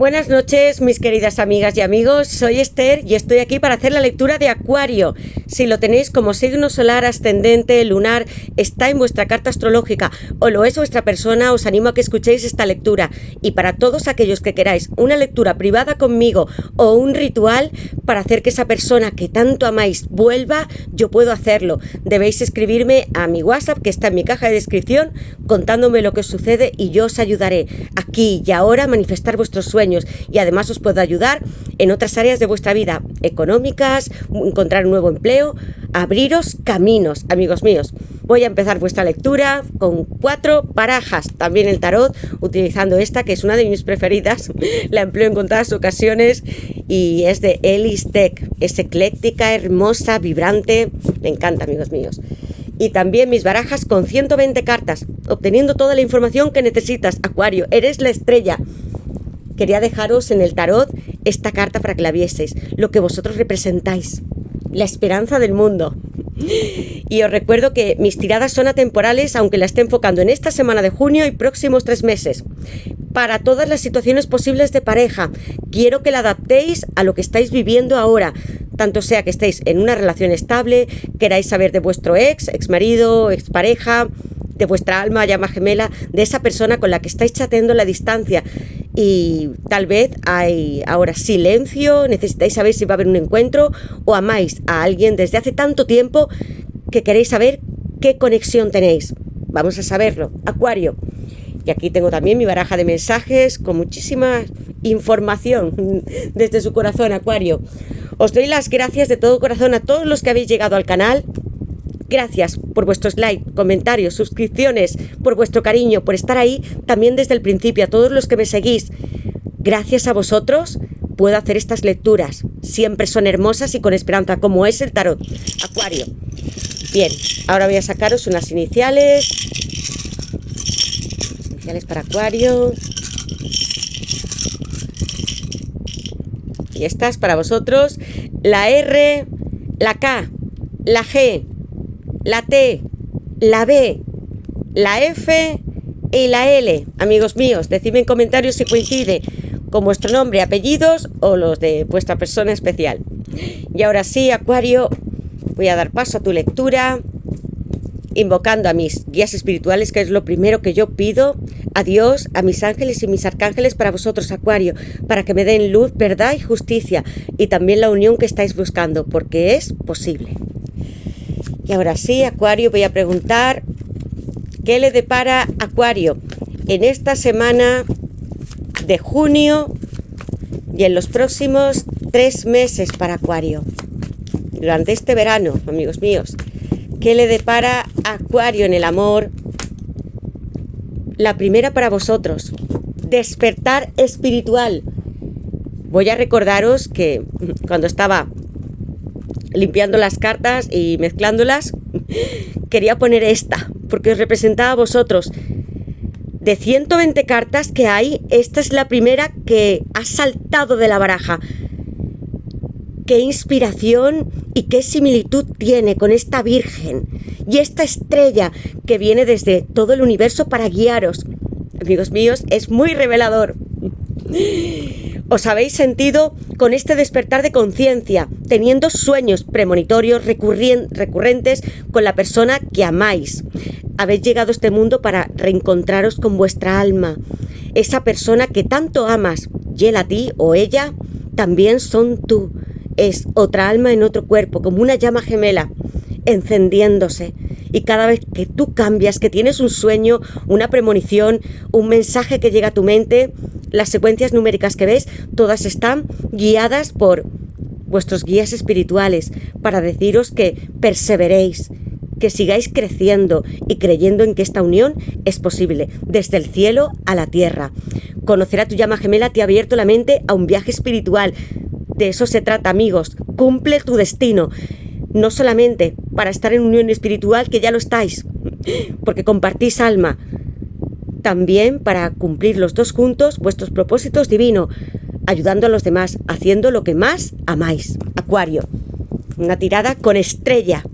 Buenas noches, mis queridas amigas y amigos. Soy Esther y estoy aquí para hacer la lectura de Acuario. Si lo tenéis como signo solar, ascendente, lunar, está en vuestra carta astrológica o lo es vuestra persona, os animo a que escuchéis esta lectura. Y para todos aquellos que queráis una lectura privada conmigo o un ritual para hacer que esa persona que tanto amáis vuelva, yo puedo hacerlo. Debéis escribirme a mi WhatsApp, que está en mi caja de descripción, contándome lo que os sucede y yo os ayudaré aquí y ahora a manifestar vuestros sueños. Y además os puedo ayudar en otras áreas de vuestra vida, económicas, encontrar un nuevo empleo, abriros caminos, amigos míos. Voy a empezar vuestra lectura con 4 barajas, también el tarot, utilizando esta que es una de mis preferidas, la empleo en contadas ocasiones y es de Ellis Tech, es ecléctica, hermosa, vibrante, me encanta, amigos míos. Y también mis barajas con 120 cartas, obteniendo toda la información que necesitas. Acuario, eres la estrella. Quería dejaros en el tarot esta carta para que la vieseis, lo que vosotros representáis, la esperanza del mundo. Y os recuerdo que mis tiradas son atemporales, aunque la esté enfocando en esta semana de junio y próximos 3 meses. Para todas las situaciones posibles de pareja, quiero que la adaptéis a lo que estáis viviendo ahora. Tanto sea que estéis en una relación estable, queráis saber de vuestro exmarido, expareja, de vuestra alma, llama gemela, de esa persona con la que estáis chateando a la distancia. Y tal vez hay ahora silencio, necesitáis saber si va a haber un encuentro o amáis a alguien desde hace tanto tiempo que queréis saber qué conexión tenéis. Vamos a saberlo, Acuario. Y aquí tengo también mi baraja de mensajes con muchísima información desde su corazón, Acuario. Os doy las gracias de todo corazón a todos los que habéis llegado al canal. Gracias por vuestros likes, comentarios, suscripciones, por vuestro cariño, por estar ahí también desde el principio, a todos los que me seguís. Gracias a vosotros puedo hacer estas lecturas. Siempre son hermosas y con esperanza, como es el tarot. Acuario. Bien, ahora voy a sacaros unas iniciales. Iniciales para Acuario. Y estas para vosotros. La R, la K, la G, la T, la B, la F y la L. Amigos míos, decidme en comentarios si coincide con vuestro nombre, apellidos o los de vuestra persona especial. Y ahora sí, Acuario, voy a dar paso a tu lectura, invocando a mis guías espirituales, que es lo primero que yo pido, a Dios, a mis ángeles y mis arcángeles para vosotros, Acuario, para que me den luz, verdad y justicia, y también la unión que estáis buscando, porque es posible. Y ahora sí, Acuario, voy a preguntar qué le depara Acuario en esta semana de junio y en los próximos 3 meses para Acuario. Durante este verano, amigos míos, ¿qué le depara Acuario en el amor? La primera para vosotros, despertar espiritual. Voy a recordaros que cuando estaba limpiando las cartas y mezclándolas, quería poner esta, porque os representaba a vosotros. De 120 cartas que hay, esta es la primera que ha saltado de la baraja. Qué inspiración y qué similitud tiene con esta Virgen y esta estrella que viene desde todo el universo para guiaros. Amigos míos, es muy revelador. Os habéis sentido con este despertar de conciencia, teniendo sueños premonitorios recurrentes con la persona que amáis. Habéis llegado a este mundo para reencontraros con vuestra alma. Esa persona que tanto amas, y él a ti o ella, también son tú. Es otra alma en otro cuerpo, como una llama gemela, encendiéndose. Y cada vez que tú cambias, que tienes un sueño, una premonición, un mensaje que llega a tu mente, las secuencias numéricas que ves, todas están guiadas por vuestros guías espirituales para deciros que perseveréis, que sigáis creciendo y creyendo en que esta unión es posible, desde el cielo a la tierra. Conocer a tu llama gemela te ha abierto la mente a un viaje espiritual. De eso se trata, amigos. Cumple tu destino. No solamente para estar en unión espiritual, que ya lo estáis, porque compartís alma, también para cumplir los dos juntos vuestros propósitos divinos, ayudando a los demás, haciendo lo que más amáis. Acuario, una tirada con estrella.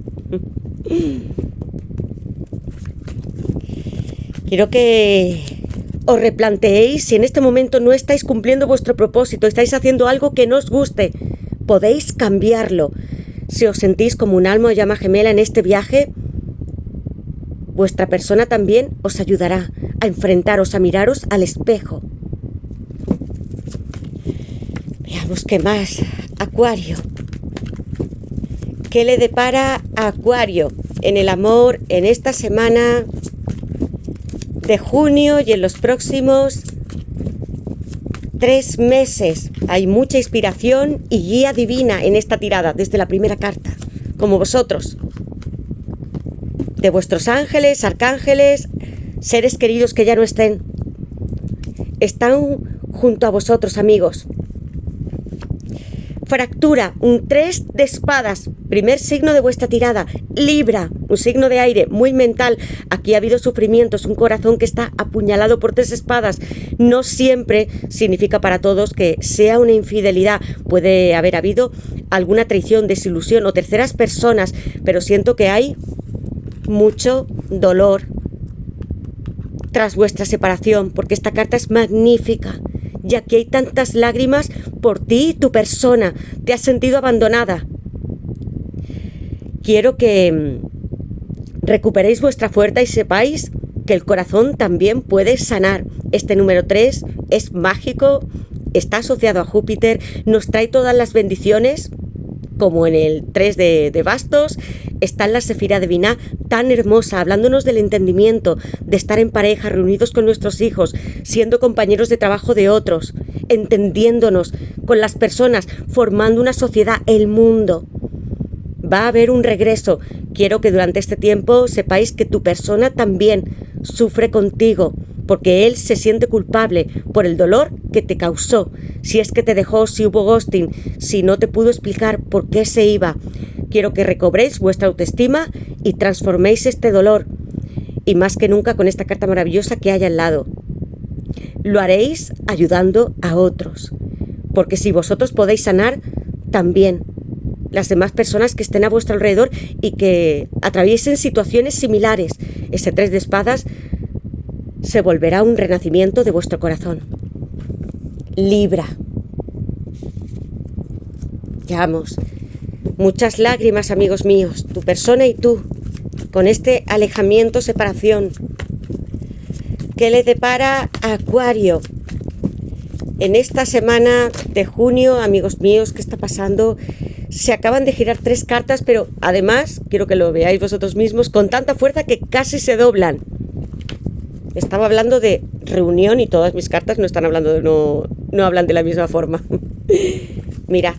Quiero que os replanteéis si en este momento no estáis cumpliendo vuestro propósito, estáis haciendo algo que no os guste. Podéis cambiarlo. Si os sentís como un alma o llama gemela en este viaje, vuestra persona también os ayudará a enfrentaros, a miraros al espejo. Veamos qué más. Acuario. ¿Qué le depara a Acuario en el amor en esta semana de junio y en los próximos 3 meses? Hay mucha inspiración y guía divina en esta tirada, desde la primera carta, como vosotros. De vuestros ángeles, arcángeles, seres queridos que ya no estén. Están junto a vosotros, amigos. Fractura, un 3 de espadas, primer signo de vuestra tirada. Libra, un signo de aire, muy mental. Aquí ha habido sufrimientos, un corazón que está apuñalado por 3 espadas. No siempre significa para todos que sea una infidelidad. Puede haber habido alguna traición, desilusión o terceras personas, pero siento que hay mucho dolor tras vuestra separación, porque esta carta es magnífica. Y aquí hay tantas lágrimas por ti y tu persona. Te has sentido abandonada. Quiero que recuperéis vuestra fuerza y sepáis que el corazón también puede sanar. Este número 3 es mágico, está asociado a Júpiter, nos trae todas las bendiciones, como en el 3 de bastos. Está en la Sefirá de Binah, tan hermosa, hablándonos del entendimiento, de estar en pareja, reunidos con nuestros hijos, siendo compañeros de trabajo de otros, entendiéndonos con las personas, formando una sociedad, el mundo. Va a haber un regreso. Quiero que durante este tiempo sepáis que tu persona también sufre contigo, porque él se siente culpable por el dolor que te causó. Si es que te dejó, si hubo ghosting, si no te pudo explicar por qué se iba. Quiero que recobréis vuestra autoestima y transforméis este dolor. Y más que nunca con esta carta maravillosa que hay al lado. Lo haréis ayudando a otros. Porque si vosotros podéis sanar, también las demás personas que estén a vuestro alrededor y que atraviesen situaciones similares. Ese 3 de espadas se volverá un renacimiento de vuestro corazón. Libra. Veamos. Muchas lágrimas, amigos míos, tu persona y tú, con este alejamiento, separación. ¿Qué le depara a Acuario en esta semana de junio, amigos míos? ¿Qué está pasando? Se acaban de girar 3 cartas, pero además, quiero que lo veáis vosotros mismos, con tanta fuerza que casi se doblan. Estaba hablando de reunión y todas mis cartas no están hablando, no hablan de la misma forma. Mirad.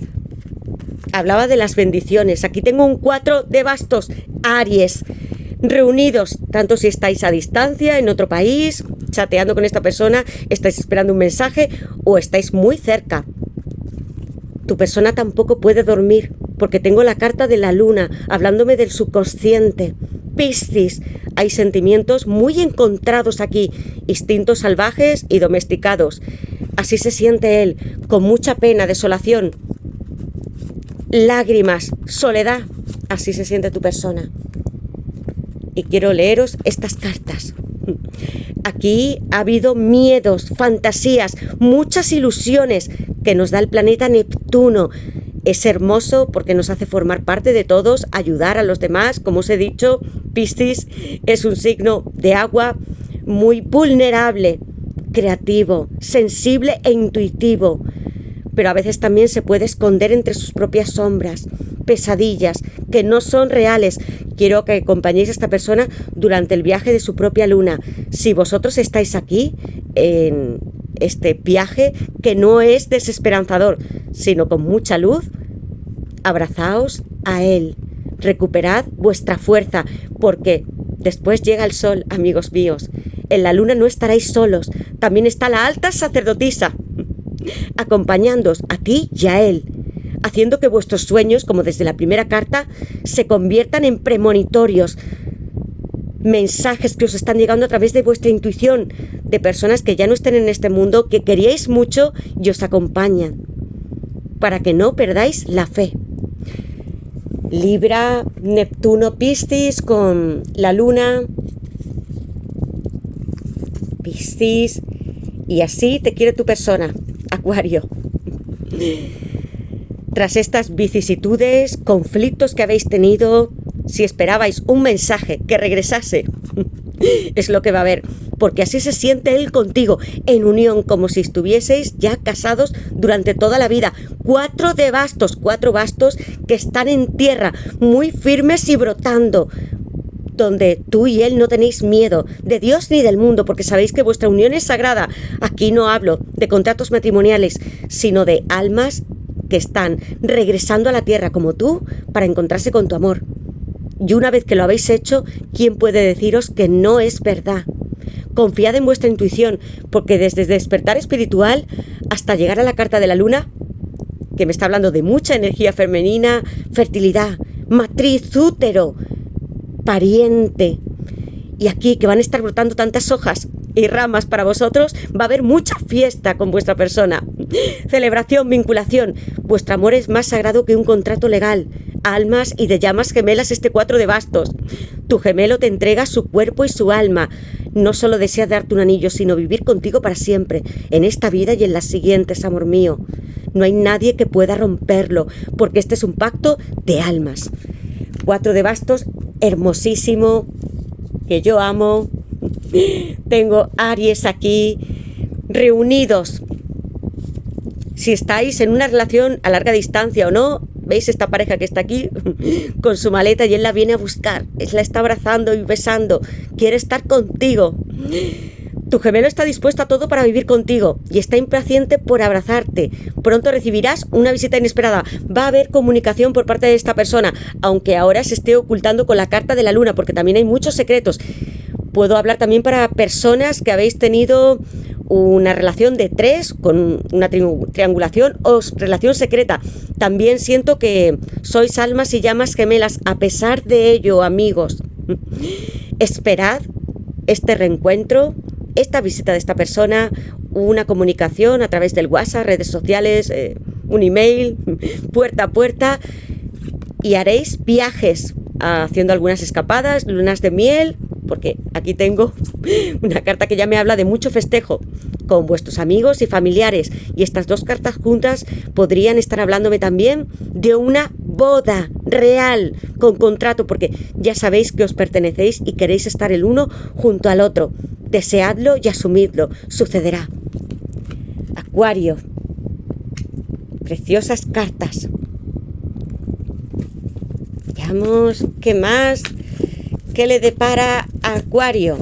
Hablaba de las bendiciones. Aquí tengo un 4 de bastos. Aries. Reunidos, tanto si estáis a distancia, en otro país, chateando con esta persona, estáis esperando un mensaje o estáis muy cerca. Tu persona tampoco puede dormir porque tengo la carta de la luna hablándome del subconsciente. Piscis. Hay sentimientos muy encontrados aquí, instintos salvajes y domesticados. Así se siente él, con mucha pena, desolación. Lágrimas, soledad, así se siente tu persona. Y quiero leeros estas cartas. Aquí ha habido miedos, fantasías, muchas ilusiones que nos da el planeta Neptuno. Es hermoso porque nos hace formar parte de todos, ayudar a los demás. Como os he dicho, Piscis es un signo de agua muy vulnerable, creativo, sensible e intuitivo. Pero a veces también se puede esconder entre sus propias sombras, pesadillas que no son reales. Quiero que acompañéis a esta persona durante el viaje de su propia luna. Si vosotros estáis aquí, en este viaje que no es desesperanzador, sino con mucha luz, abrazaos a él, recuperad vuestra fuerza, porque después llega el sol, amigos míos. En la luna no estaréis solos, también está la alta sacerdotisa, acompañándoos a ti y a él, haciendo que vuestros sueños, como desde la primera carta, se conviertan en premonitorios, mensajes que os están llegando a través de vuestra intuición, de personas que ya no estén en este mundo, que queríais mucho y os acompañan, para que no perdáis la fe. Libra, Neptuno, Piscis con la luna. Piscis, Y así te quiere tu persona, Acuario. Tras estas vicisitudes, conflictos que habéis tenido, si esperabais un mensaje que regresase, es lo que va a haber, porque así se siente él contigo, en unión, como si estuvieseis ya casados durante toda la vida. 4 bastos que están en tierra, muy firmes y brotando, donde tú y él no tenéis miedo de Dios ni del mundo, porque sabéis que vuestra unión es sagrada. Aquí no hablo de contratos matrimoniales, sino de almas que están regresando a la tierra como tú para encontrarse con tu amor. Y una vez que lo habéis hecho, ¿quién puede deciros que no es verdad? Confiad en vuestra intuición, porque desde despertar espiritual hasta llegar a la carta de la luna, que me está hablando de mucha energía femenina, fertilidad, matriz, útero, pariente, y aquí que van a estar brotando tantas hojas y ramas para vosotros, va a haber mucha fiesta con vuestra persona, celebración, vinculación. Vuestro amor es más sagrado que un contrato legal. Almas y de llamas gemelas, este 4 de bastos. Tu gemelo te entrega su cuerpo y su alma. No solo desea darte un anillo, sino vivir contigo para siempre, en esta vida y en las siguientes, amor mío. No hay nadie que pueda romperlo, porque este es un pacto de almas. 4 de bastos, hermosísimo, que yo amo. Tengo Aries aquí, reunidos. Si estáis en una relación a larga distancia o no, ¿veis esta pareja que está aquí con su maleta y él la viene a buscar? Él la está abrazando y besando, quiere estar contigo. Tu gemelo está dispuesto a todo para vivir contigo y está impaciente por abrazarte. Pronto recibirás una visita inesperada. Va a haber comunicación por parte de esta persona, aunque ahora se esté ocultando con la carta de la luna, porque también hay muchos secretos. Puedo hablar también para personas que habéis tenido una relación de 3 con una triangulación o relación secreta. También siento que sois almas y llamas gemelas. A pesar de ello, amigos, esperad este reencuentro, esta visita de esta persona, una comunicación a través del WhatsApp, redes sociales, un email, puerta a puerta, y haréis viajes haciendo algunas escapadas, lunas de miel, porque aquí tengo una carta que ya me habla de mucho festejo con vuestros amigos y familiares, y estas 2 cartas juntas podrían estar hablándome también de una boda real con contrato, porque ya sabéis que os pertenecéis y queréis estar el uno junto al otro. Deseadlo y asumidlo, sucederá. Acuario, preciosas cartas. Veamos, ¿qué más? ¿Qué le depara a Acuario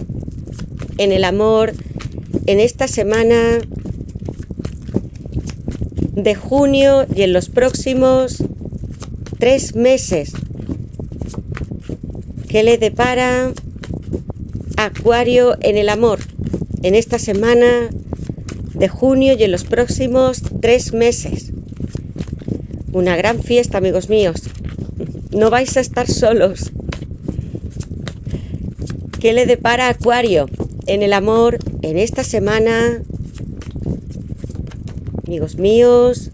en el amor en esta semana de junio y en los próximos 3 meses? ¿Qué le depara a Acuario en el amor en esta semana de junio y en los próximos 3 meses? Una gran fiesta, amigos míos. No vais a estar solos. ¿Qué le depara a Acuario en el amor en esta semana? Amigos míos,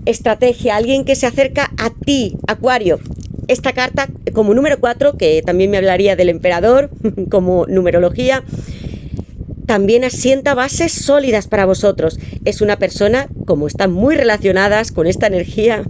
estrategia, alguien que se acerca a ti, Acuario. Esta carta como número 4, que también me hablaría del emperador, como numerología, también asienta bases sólidas para vosotros. Es una persona, como están muy relacionadas con esta energía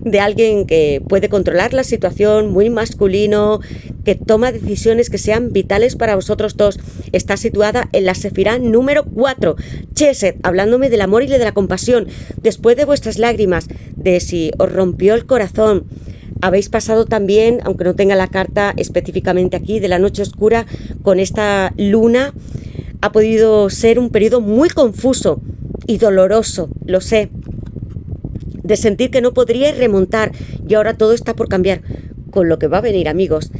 de alguien que puede controlar la situación, muy masculino, que toma decisiones que sean vitales para vosotros dos. Está situada en la sefirá número 4, Chesed, hablándome del amor y de la compasión. Después de vuestras lágrimas, de si os rompió el corazón, habéis pasado también, aunque no tenga la carta específicamente aquí, de la noche oscura con esta luna. Ha podido ser un periodo muy confuso y doloroso, lo sé, de sentir que no podríais remontar, y ahora todo está por cambiar, con lo que va a venir, amigos,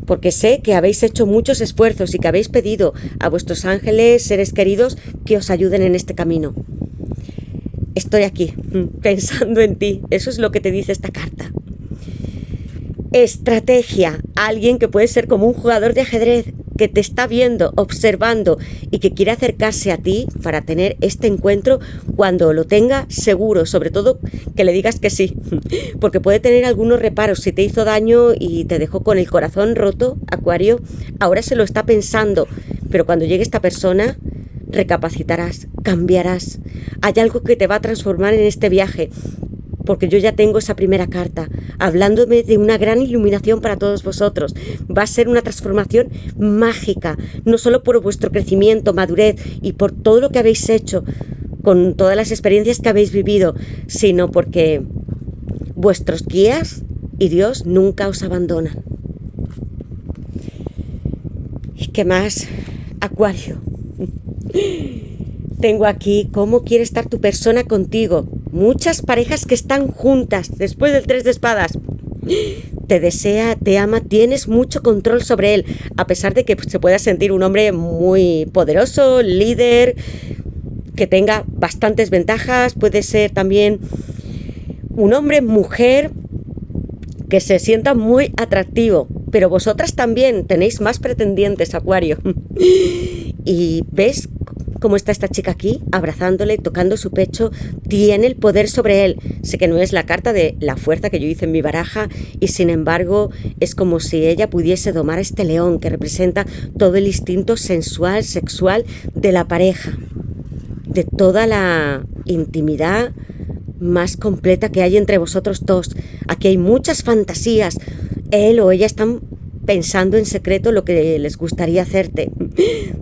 porque sé que habéis hecho muchos esfuerzos y que habéis pedido a vuestros ángeles, seres queridos, que os ayuden en este camino. Estoy aquí, pensando en ti, eso es lo que te dice esta carta. Estrategia, alguien que puede ser como un jugador de ajedrez, que te está viendo, observando y que quiere acercarse a ti para tener este encuentro cuando lo tenga seguro, sobre todo que le digas que sí, porque puede tener algunos reparos. Si te hizo daño y te dejó con el corazón roto, Acuario, ahora se lo está pensando, pero cuando llegue esta persona recapacitarás, cambiarás. Hay algo que te va a transformar en este viaje, porque yo ya tengo esa primera carta, hablándome de una gran iluminación para todos vosotros. Va a ser una transformación mágica, no solo por vuestro crecimiento, madurez y por todo lo que habéis hecho, con todas las experiencias que habéis vivido, sino porque vuestros guías y Dios nunca os abandonan. ¿Y qué más, Acuario? Tengo aquí cómo quiere estar tu persona contigo. Muchas parejas que están juntas después del 3 de espadas. Te desea, te ama, tienes mucho control sobre él, a pesar de que se pueda sentir un hombre muy poderoso, líder, que tenga bastantes ventajas. Puede ser también un hombre, mujer, que se sienta muy atractivo. Pero vosotras también tenéis más pretendientes, Acuario. Y ves cómo está esta chica aquí, abrazándole, tocando su pecho, tiene el poder sobre él. Sé que no es la carta de la fuerza que yo hice en mi baraja, y sin embargo es como si ella pudiese domar a este león que representa todo el instinto sensual, sexual de la pareja, de toda la intimidad más completa que hay entre vosotros dos. Aquí hay muchas fantasías. Él o ella están pensando en secreto lo que les gustaría hacerte,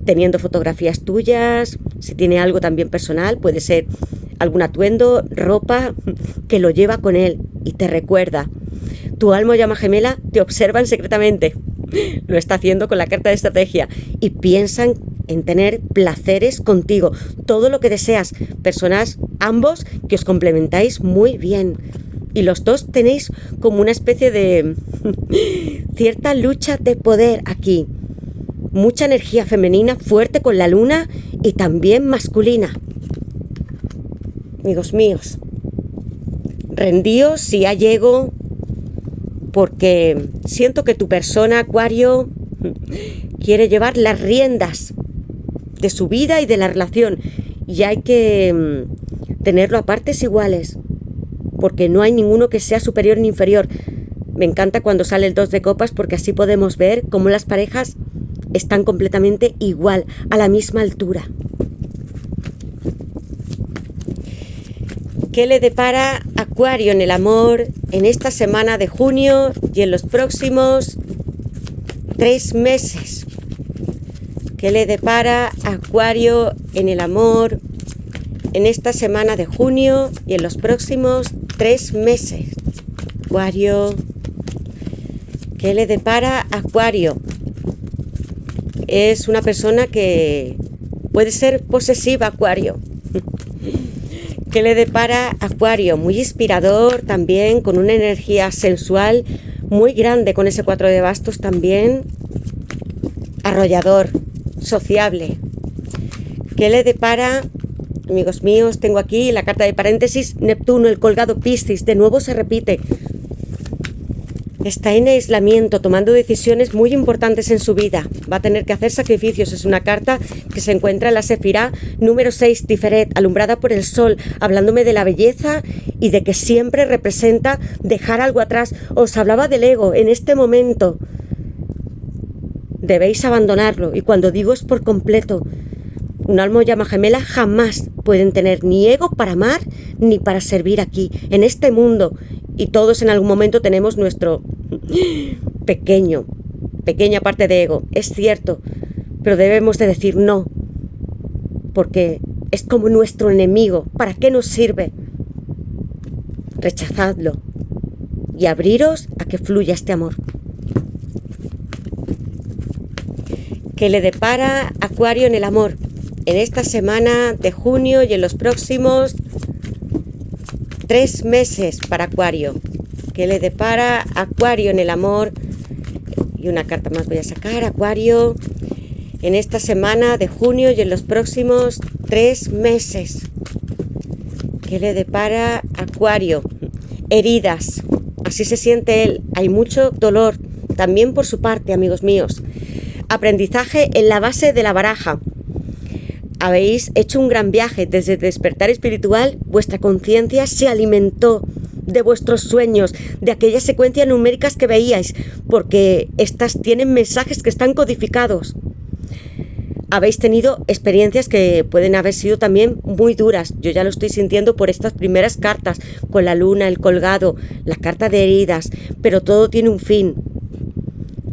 teniendo fotografías tuyas. Si tiene algo también personal, puede ser algún atuendo, ropa, que lo lleva con él y te recuerda. Tu alma o llama gemela te observan secretamente, lo está haciendo con la carta de estrategia, y piensan en tener placeres contigo, todo lo que deseas. Personas, ambos, que os complementáis muy bien. Y los dos tenéis como una especie de cierta lucha de poder aquí. Mucha energía femenina fuerte con la luna y también masculina. Amigos míos, rendíos si hay ego, porque siento que tu persona, Acuario, quiere llevar las riendas de su vida y de la relación. Y hay que tenerlo a partes iguales, porque no hay ninguno que sea superior ni inferior. Me encanta cuando sale el 2 de copas, porque así podemos ver cómo las parejas están completamente igual, a la misma altura. ¿Qué le depara Acuario en el amor en esta semana de junio y en los próximos 3 meses? ¿Qué le depara Acuario en el amor en esta semana de junio y en los próximos 3 meses? Acuario, ¿qué le depara Acuario? Es una persona que puede ser posesiva, Acuario. ¿Qué le depara Acuario? Muy inspirador también, con una energía sensual muy grande, con ese 4 de bastos también. Arrollador, sociable. ¿Qué le depara? Amigos míos, tengo aquí la carta de paréntesis, Neptuno, el colgado Piscis, de nuevo se repite. Está en aislamiento, tomando decisiones muy importantes en su vida. Va a tener que hacer sacrificios. Es una carta que se encuentra en la Sefirá número 6, Tiferet, alumbrada por el sol, hablándome de la belleza y de que siempre representa dejar algo atrás. Os hablaba del ego en este momento. Debéis abandonarlo, y cuando digo es por completo. Un alma o llama gemela jamás pueden tener ni ego para amar ni para servir aquí, en este mundo. Y todos en algún momento tenemos nuestro pequeña parte de ego, es cierto, pero debemos de decir no, porque es como nuestro enemigo. ¿Para qué nos sirve? Rechazadlo y abriros a que fluya este amor. ¿Qué le depara Acuario en el amor en esta semana de junio y en los próximos 3 meses para Acuario? ¿Qué le depara Acuario en el amor? Y una carta más voy a sacar. Acuario en esta semana de junio y en los próximos 3 meses. ¿Qué le depara Acuario? Heridas. Así se siente él. Hay mucho dolor también por su parte, amigos míos. Aprendizaje en la base de la baraja. Habéis hecho un gran viaje. Desde el despertar espiritual, vuestra conciencia se alimentó de vuestros sueños, de aquellas secuencias numéricas que veíais, porque estas tienen mensajes que están codificados. Habéis tenido experiencias que pueden haber sido también muy duras. Yo ya lo estoy sintiendo por estas primeras cartas, con la luna, el colgado, la carta de heridas, pero todo tiene un fin.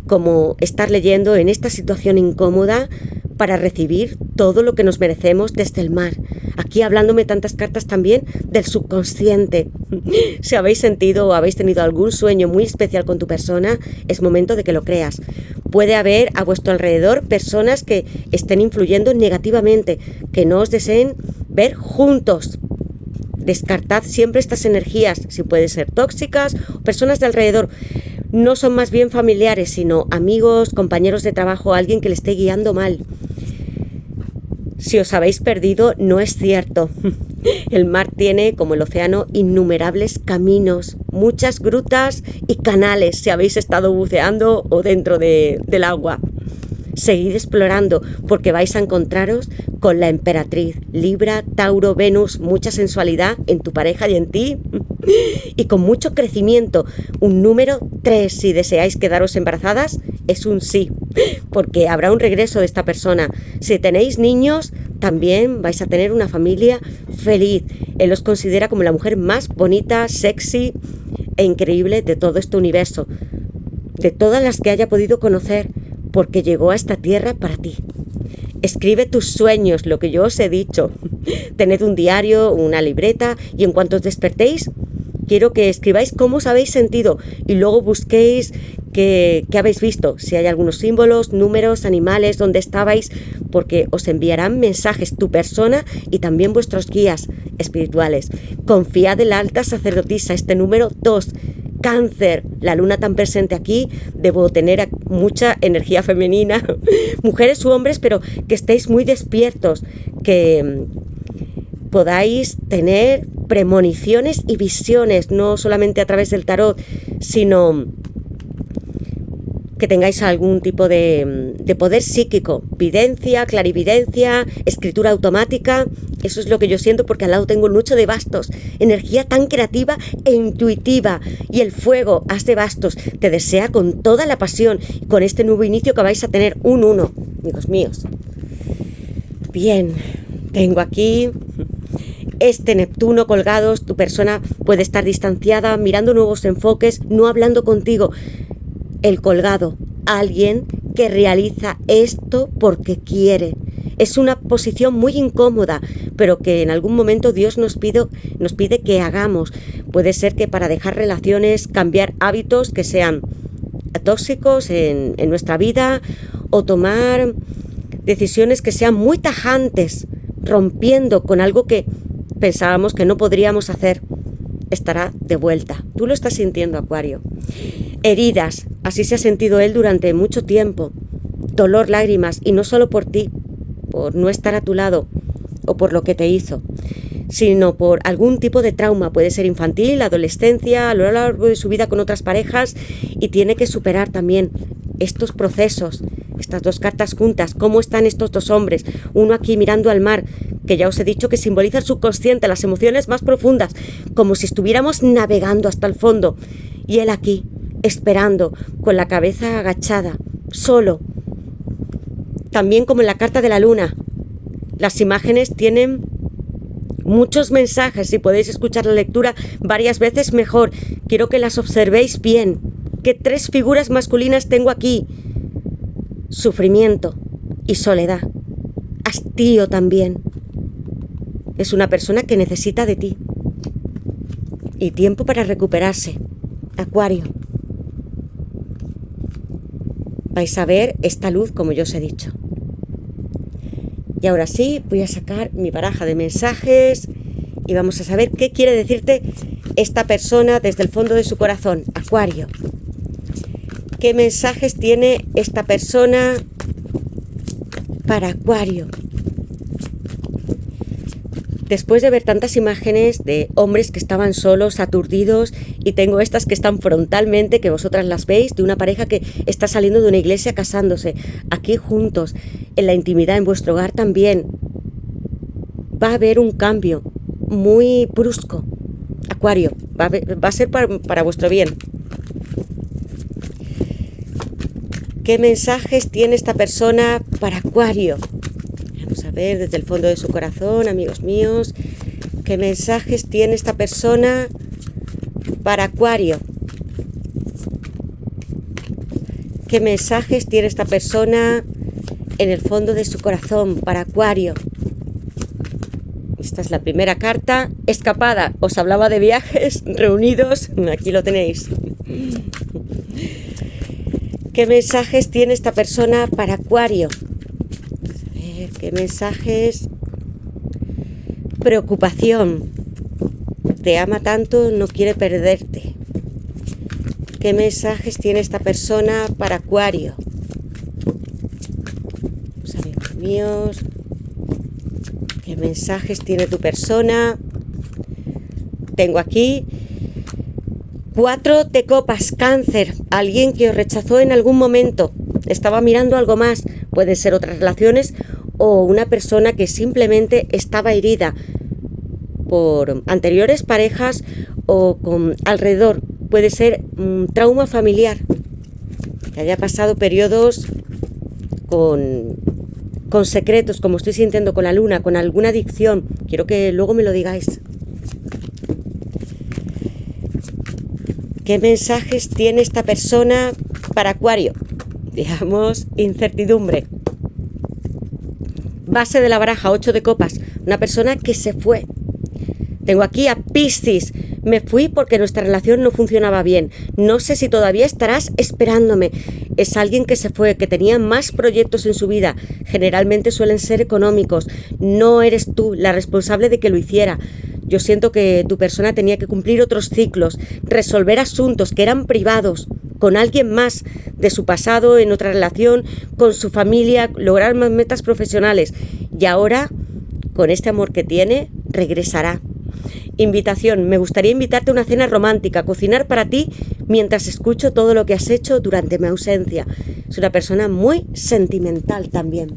Como estar leyendo en esta situación incómoda para recibir todo lo que nos merecemos desde el mar. Aquí hablándome tantas cartas también del subconsciente. Si habéis sentido o habéis tenido algún sueño muy especial con tu persona, es momento de que lo creas. Puede haber a vuestro alrededor personas que estén influyendo negativamente, que no os deseen ver juntos. Descartad siempre estas energías, si pueden ser tóxicas o personas de alrededor. No son más bien familiares, sino amigos, compañeros de trabajo, alguien que le esté guiando mal. Si os habéis perdido, no es cierto. El mar tiene, como el océano, innumerables caminos, muchas grutas y canales si habéis estado buceando o dentro del agua. Seguid explorando porque vais a encontraros con la emperatriz, Libra, Tauro, Venus, mucha sensualidad en tu pareja y en ti y con mucho crecimiento. Un número 3, si deseáis quedaros embarazadas, es un sí, porque habrá un regreso de esta persona. Si tenéis niños, también vais a tener una familia feliz. Él os considera como la mujer más bonita, sexy e increíble de todo este universo, de todas las que haya podido conocer, porque llegó a esta tierra para ti. Escribe tus sueños, lo que yo os he dicho. Tened un diario, una libreta, y en cuanto os despertéis, quiero que escribáis cómo os habéis sentido y luego busquéis qué habéis visto, si hay algunos símbolos, números, animales, dónde estabais, porque os enviarán mensajes tu persona y también vuestros guías espirituales. Confiad en la alta sacerdotisa, este número 2. Cáncer, la luna tan presente aquí, debo tener mucha energía femenina, mujeres u hombres, pero que estéis muy despiertos, que podáis tener premoniciones y visiones, no solamente a través del tarot, sino que tengáis algún tipo de poder psíquico, videncia, clarividencia, escritura automática. Eso es lo que yo siento, porque al lado tengo el mucho de bastos, energía tan creativa e intuitiva. Y el fuego, as de bastos, te desea con toda la pasión, con este nuevo inicio que vais a tener, un 1, amigos míos. Bien, tengo aquí este Neptuno colgados. Tu persona puede estar distanciada, mirando nuevos enfoques, no hablando contigo. El colgado, alguien que realiza esto porque quiere. Es una posición muy incómoda, pero que en algún momento Dios nos pide que hagamos. Puede ser que para dejar relaciones, cambiar hábitos que sean tóxicos en nuestra vida, o tomar decisiones que sean muy tajantes, rompiendo con algo que pensábamos que no podríamos hacer. Estará de vuelta. Tú lo estás sintiendo, Acuario. Heridas, así se ha sentido él durante mucho tiempo. Dolor, lágrimas, y no solo por ti, por no estar a tu lado o por lo que te hizo, sino por algún tipo de trauma. Puede ser infantil, adolescencia, a lo largo de su vida con otras parejas, y tiene que superar también estos procesos. Estas dos cartas juntas, ¿cómo están estos dos hombres? Uno aquí mirando al mar, que ya os he dicho que simboliza el subconsciente, las emociones más profundas, como si estuviéramos navegando hasta el fondo, y él aquí, esperando, con la cabeza agachada, solo. También como en la carta de la luna, las imágenes tienen muchos mensajes. Si podéis escuchar la lectura varias veces, mejor. Quiero que las observéis bien. ¿Qué 3 figuras masculinas tengo aquí? Sufrimiento y soledad. Hastío también. Es una persona que necesita de ti. Y tiempo para recuperarse. Acuario. Vais a ver esta luz, como yo os he dicho. Y ahora sí, voy a sacar mi baraja de mensajes y vamos a saber qué quiere decirte esta persona desde el fondo de su corazón. Acuario. ¿Qué mensajes tiene esta persona para Acuario? Después de ver tantas imágenes de hombres que estaban solos, aturdidos, y tengo estas que están frontalmente, que vosotras las veis, de una pareja que está saliendo de una iglesia casándose, aquí juntos, en la intimidad, en vuestro hogar también, va a haber un cambio muy brusco. Acuario, va a ser para vuestro bien. ¿Qué mensajes tiene esta persona para Acuario? Vamos a ver desde el fondo de su corazón, amigos míos, ¿qué mensajes tiene esta persona para Acuario? ¿Qué mensajes tiene esta persona en el fondo de su corazón para Acuario? Esta es la primera carta. Escapada. Os hablaba de viajes, reunidos. Aquí lo tenéis. ¿Qué mensajes tiene esta persona para Acuario? A ver, ¿qué mensajes? Preocupación. Te ama tanto, no quiere perderte. ¿Qué mensajes tiene esta persona para Acuario? Pues, amigos míos, ¿qué mensajes tiene tu persona? Tengo aquí 4 de copas, Cáncer, alguien que os rechazó en algún momento, estaba mirando algo más, pueden ser otras relaciones o una persona que simplemente estaba herida por anteriores parejas o con alrededor, puede ser un trauma familiar, que haya pasado periodos con secretos, como estoy sintiendo con la luna, con alguna adicción, quiero que luego me lo digáis. ¿Qué mensajes tiene esta persona para Acuario? Digamos, incertidumbre. Base de la baraja, 8 de copas. Una persona que se fue. Tengo aquí a Piscis. Me fui porque nuestra relación no funcionaba bien. No sé si todavía estarás esperándome. Es alguien que se fue, que tenía más proyectos en su vida. Generalmente suelen ser económicos. No eres tú la responsable de que lo hiciera. Yo siento que tu persona tenía que cumplir otros ciclos, resolver asuntos que eran privados, con alguien más de su pasado, en otra relación, con su familia, lograr más metas profesionales. Y ahora, con este amor que tiene, regresará. Invitación, me gustaría invitarte a una cena romántica, cocinar para ti mientras escucho todo lo que has hecho durante mi ausencia. Es una persona muy sentimental también.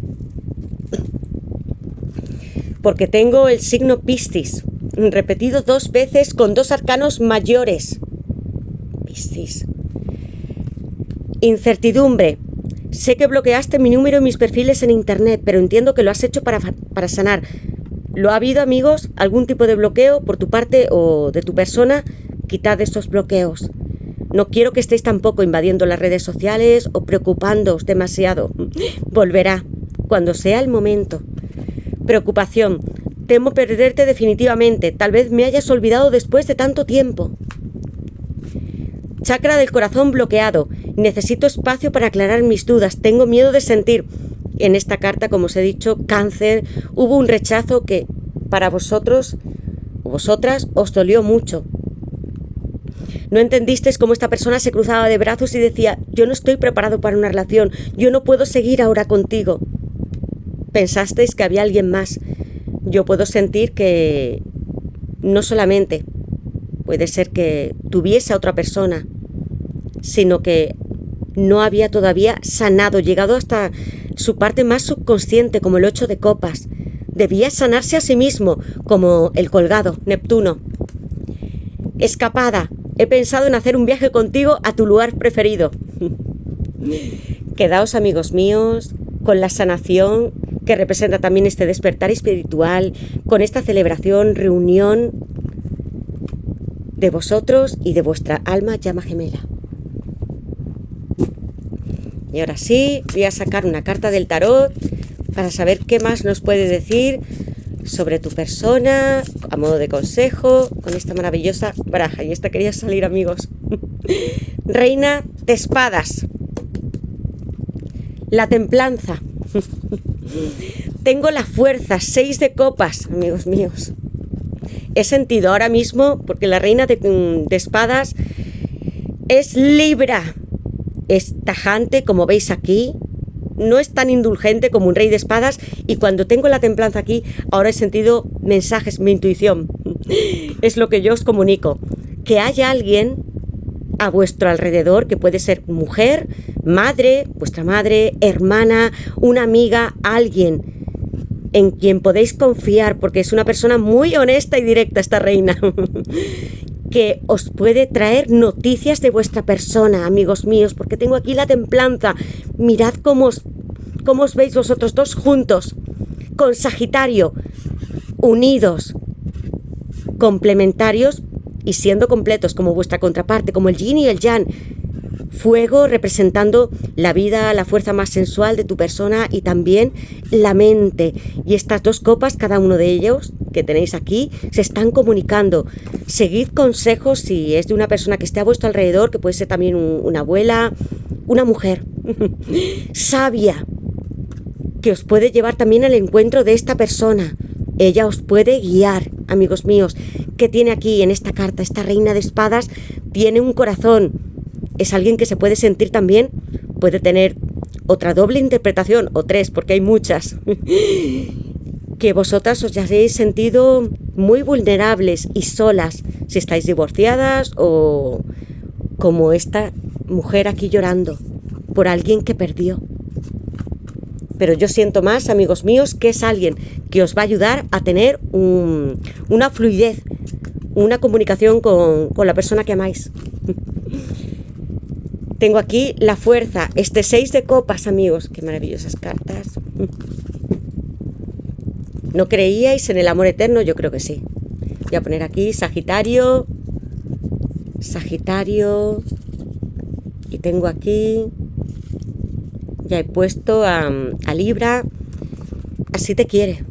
Porque tengo el signo Piscis, repetido 2 veces con 2 arcanos mayores. Piscis. Incertidumbre. Sé que bloqueaste mi número y mis perfiles en internet, pero entiendo que lo has hecho para sanar. ¿Lo ha habido, amigos? ¿Algún tipo de bloqueo por tu parte o de tu persona? Quitad estos bloqueos. No quiero que estéis tampoco invadiendo las redes sociales o preocupándoos demasiado. Volverá, cuando sea el momento. Preocupación. Temo perderte definitivamente. Tal vez me hayas olvidado después de tanto tiempo. Chakra del corazón bloqueado. Necesito espacio para aclarar mis dudas. Tengo miedo de sentir. En esta carta, como os he dicho, Cáncer, hubo un rechazo que para vosotros o vosotras os dolió mucho. No entendisteis cómo esta persona se cruzaba de brazos y decía: yo no estoy preparado para una relación, yo no puedo seguir ahora contigo. Pensasteis que había alguien más. Yo puedo sentir que no solamente puede ser que tuviese a otra persona, sino que no había todavía sanado, llegado hasta su parte más subconsciente, como el 8 de copas. Debía sanarse a sí mismo, como el colgado, Neptuno. Escapada. He pensado en hacer un viaje contigo a tu lugar preferido. Quedaos, amigos míos, con la sanación que representa también este despertar espiritual, con esta celebración, reunión de vosotros y de vuestra alma llama gemela. Y ahora sí, voy a sacar una carta del tarot para saber qué más nos puede decir sobre tu persona, a modo de consejo, con esta maravillosa baraja. Y esta quería salir, amigos. Reina de espadas. La templanza. Tengo la fuerza, 6 de copas, amigos míos. He sentido ahora mismo, porque la reina de espadas es Libra. Es tajante, como veis aquí, no es tan indulgente como un rey de espadas, y cuando tengo la templanza aquí, ahora he sentido mensajes, mi intuición. Es lo que yo os comunico. Que haya alguien a vuestro alrededor, que puede ser mujer, madre, vuestra madre, hermana, una amiga, alguien en quien podéis confiar, porque es una persona muy honesta y directa esta reina, que os puede traer noticias de vuestra persona, amigos míos, porque tengo aquí la templanza. Mirad cómo os veis vosotros dos juntos, con Sagitario, unidos, complementarios y siendo completos, como vuestra contraparte, como el yin y el yang. Fuego representando la vida, la fuerza más sensual de tu persona y también la mente. Y estas dos copas, cada uno de ellos que tenéis aquí, se están comunicando. Seguid consejos si es de una persona que esté a vuestro alrededor, que puede ser también una abuela, una mujer sabia, que os puede llevar también al encuentro de esta persona. Ella os puede guiar, amigos míos. ¿Qué tiene aquí en esta carta? Esta reina de espadas tiene un corazón. Es alguien que se puede sentir también, puede tener otra doble interpretación, o tres, porque hay muchas, que vosotras os hayáis sentido muy vulnerables y solas, si estáis divorciadas o como esta mujer aquí llorando por alguien que perdió. Pero yo siento más, amigos míos, que es alguien que os va a ayudar a tener una fluidez, una comunicación con la persona que amáis. Tengo aquí la fuerza, este 6 de copas, amigos. Qué maravillosas cartas. ¿No creíais en el amor eterno? Yo creo que sí. Voy a poner aquí Sagitario. Sagitario. Y tengo aquí... Ya he puesto a Libra. Así te quiere.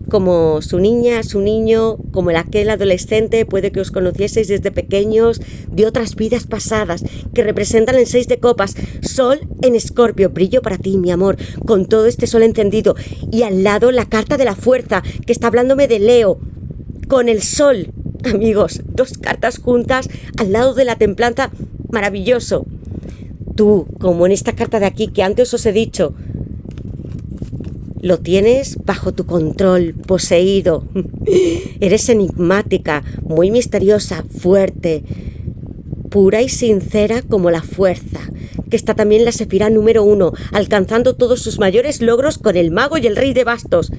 Como su niña, su niño, como aquel adolescente, puede que os conocieseis desde pequeños, de otras vidas pasadas, que representan el 6 de copas. Sol en Escorpio, brillo para ti, mi amor, con todo este sol encendido. Y al lado la carta de la fuerza, que está hablándome de Leo, con el sol. Amigos, dos cartas juntas, al lado de la templanza, maravilloso. Tú, como en esta carta de aquí, que antes os he dicho, lo tienes bajo tu control, poseído. Eres enigmática, muy misteriosa, fuerte, pura y sincera como la fuerza, que está también la Sefirá número 1, alcanzando todos sus mayores logros con el mago y el rey de bastos,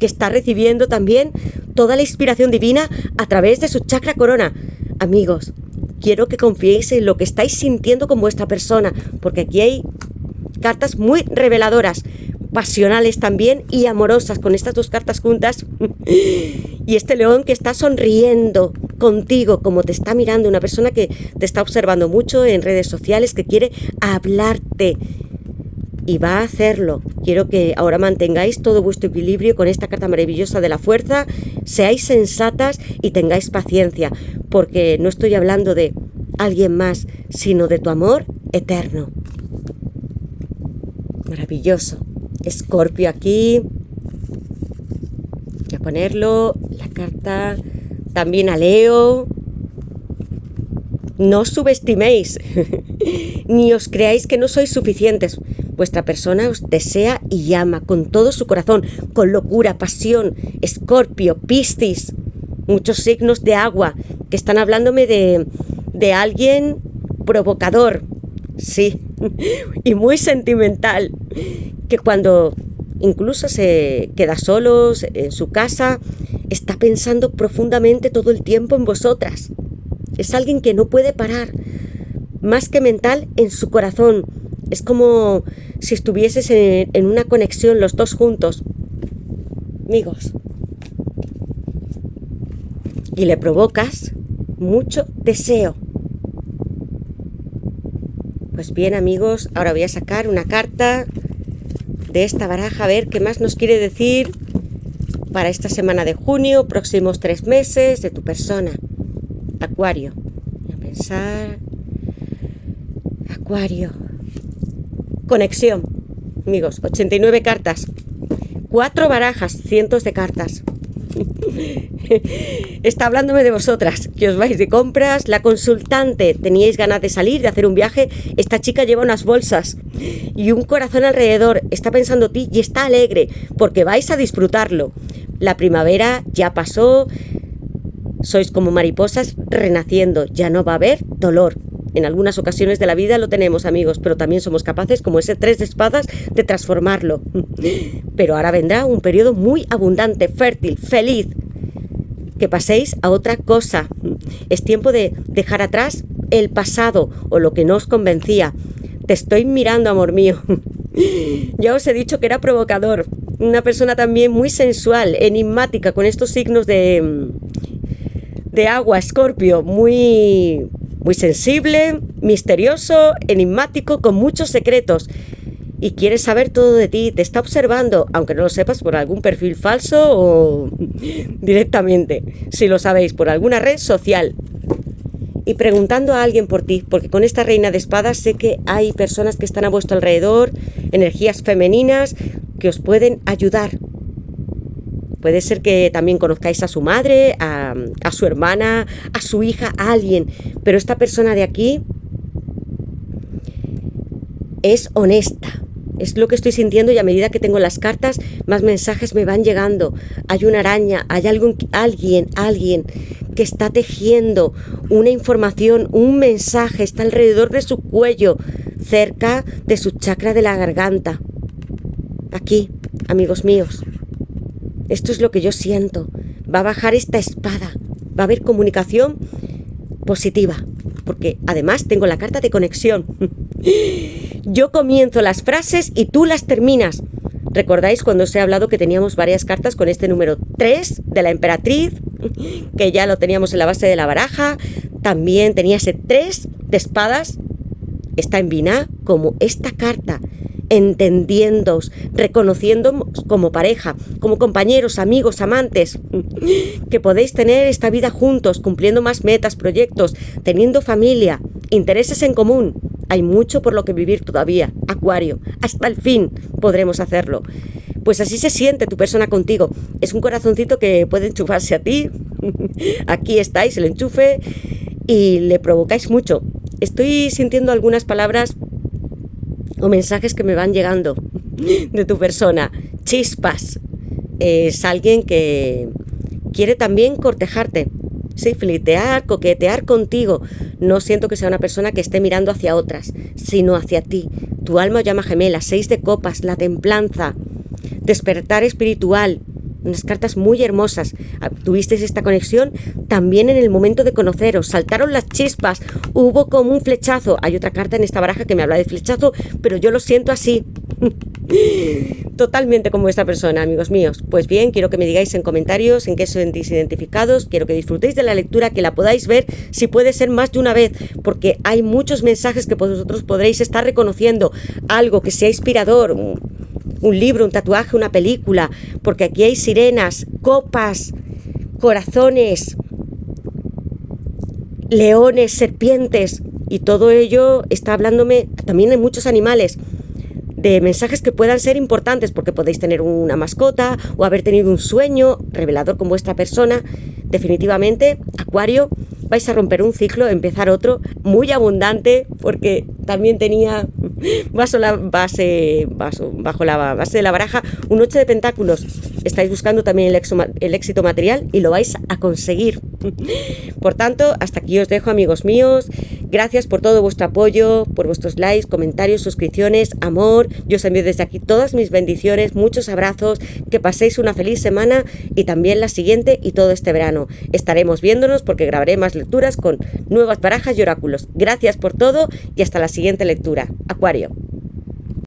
que está recibiendo también toda la inspiración divina a través de su chakra corona. Amigos, quiero que confiéis en lo que estáis sintiendo con vuestra persona, porque aquí hay cartas muy reveladoras, pasionales también y amorosas, con estas dos cartas juntas. Y este león que está sonriendo contigo, como te está mirando, una persona que te está observando mucho en redes sociales, que quiere hablarte y va a hacerlo. Quiero que ahora mantengáis todo vuestro equilibrio con esta carta maravillosa de la fuerza, seáis sensatas y tengáis paciencia, porque no estoy hablando de alguien más, sino de tu amor eterno. Maravilloso. Escorpio aquí. Voy a ponerlo. La carta también a Leo. No os subestiméis, ni os creáis que no sois suficientes. Vuestra persona os desea y llama con todo su corazón, con locura, pasión. Escorpio, Piscis, muchos signos de agua que están hablándome de alguien provocador, sí, y muy sentimental, que cuando incluso se queda solo en su casa, está pensando profundamente todo el tiempo en vosotras. Es alguien que no puede parar, más que mental, en su corazón. Es como si estuvieses en una conexión los dos juntos, amigos. Y le provocas mucho deseo. Pues bien, amigos, ahora voy a sacar una carta de esta baraja, a ver qué más nos quiere decir para esta semana de junio, próximos 3 meses de tu persona. Acuario. Voy a pensar. Acuario. Conexión. Amigos, 89 cartas. 4 barajas, cientos de cartas. Está hablándome de vosotras, que os vais de compras. La consultante, teníais ganas de salir, de hacer un viaje. Esta chica lleva unas bolsas y un corazón alrededor. Está pensando en ti y está alegre porque vais a disfrutarlo. La primavera ya pasó. Sois como mariposas renaciendo. Ya no va a haber dolor. En algunas ocasiones de la vida lo tenemos, amigos, pero también somos capaces, como ese 3 de espadas, de transformarlo. Pero ahora vendrá un periodo muy abundante, fértil, feliz. Que paséis a otra cosa. Es tiempo de dejar atrás el pasado o lo que no os convencía. Te estoy mirando, amor mío. Ya os he dicho que era provocador. Una persona también muy sensual, enigmática, con estos signos de agua, Escorpio, muy sensible, misterioso, enigmático, con muchos secretos. Y quiere saber todo de ti, te está observando, aunque no lo sepas por algún perfil falso o directamente, si lo sabéis, por alguna red social. Y preguntando a alguien por ti, porque con esta reina de espadas sé que hay personas que están a vuestro alrededor, energías femeninas que os pueden ayudar. Puede ser que también conozcáis a su madre, a su hermana, a su hija, a alguien. Pero esta persona de aquí es honesta. Es lo que estoy sintiendo y a medida que tengo las cartas, más mensajes me van llegando. Hay una araña, hay alguien que está tejiendo una información, un mensaje, está alrededor de su cuello, cerca de su chakra de la garganta. Aquí, amigos míos. Esto es lo que yo siento. Va a bajar esta espada. Va a haber comunicación positiva. Porque además tengo la carta de conexión. Yo comienzo las frases y tú las terminas. ¿Recordáis cuando os he hablado que teníamos varias cartas con este número 3 de la emperatriz? Que ya lo teníamos en la base de la baraja. También tenía ese 3 de espadas. Está en Binah como esta carta. Entendiéndoos, reconociéndoos como pareja, como compañeros, amigos, amantes, que podéis tener esta vida juntos, cumpliendo más metas, proyectos, teniendo familia, intereses en común. Hay mucho por lo que vivir todavía, Acuario, hasta el fin podremos hacerlo. Pues así se siente tu persona contigo. Es un corazoncito que puede enchufarse a ti. Aquí estáis, el enchufe, y le provocáis mucho. Estoy sintiendo algunas palabras o mensajes que me van llegando de tu persona. Chispas. Es alguien que quiere también cortejarte. Sí, flirtear, coquetear contigo. No siento que sea una persona que esté mirando hacia otras, sino hacia ti. Tu alma o llama gemela, 6 de copas, la templanza, despertar espiritual. Unas cartas muy hermosas. Tuvisteis esta conexión también en el momento de conoceros. Saltaron las chispas. Hubo como un flechazo. Hay otra carta en esta baraja que me habla de flechazo, pero yo lo siento así. Totalmente como esta persona, amigos míos. Pues bien, quiero que me digáis en comentarios en qué os sentís identificados. Quiero que disfrutéis de la lectura, que la podáis ver, si puede ser más de una vez, porque hay muchos mensajes que vosotros podréis estar reconociendo. Algo que sea inspirador, un libro, un tatuaje, una película, porque aquí hay sirenas, copas, corazones, leones, serpientes, y todo ello está hablándome también de muchos animales, de mensajes que puedan ser importantes, porque podéis tener una mascota o haber tenido un sueño revelador con vuestra persona. Definitivamente, Acuario, vais a romper un ciclo, empezar otro muy abundante, porque también tenía bajo la base de la baraja un 8 de pentáculos. Estáis buscando también el éxito material y lo vais a conseguir. Por tanto, hasta aquí os dejo, amigos míos. Gracias por todo vuestro apoyo, por vuestros likes, comentarios, suscripciones, amor. Yo os envío desde aquí todas mis bendiciones, muchos abrazos, que paséis una feliz semana y también la siguiente y todo este verano. Estaremos viéndonos porque grabaré más lecturas con nuevas barajas y oráculos. Gracias por todo y hasta la siguiente lectura. Acuario.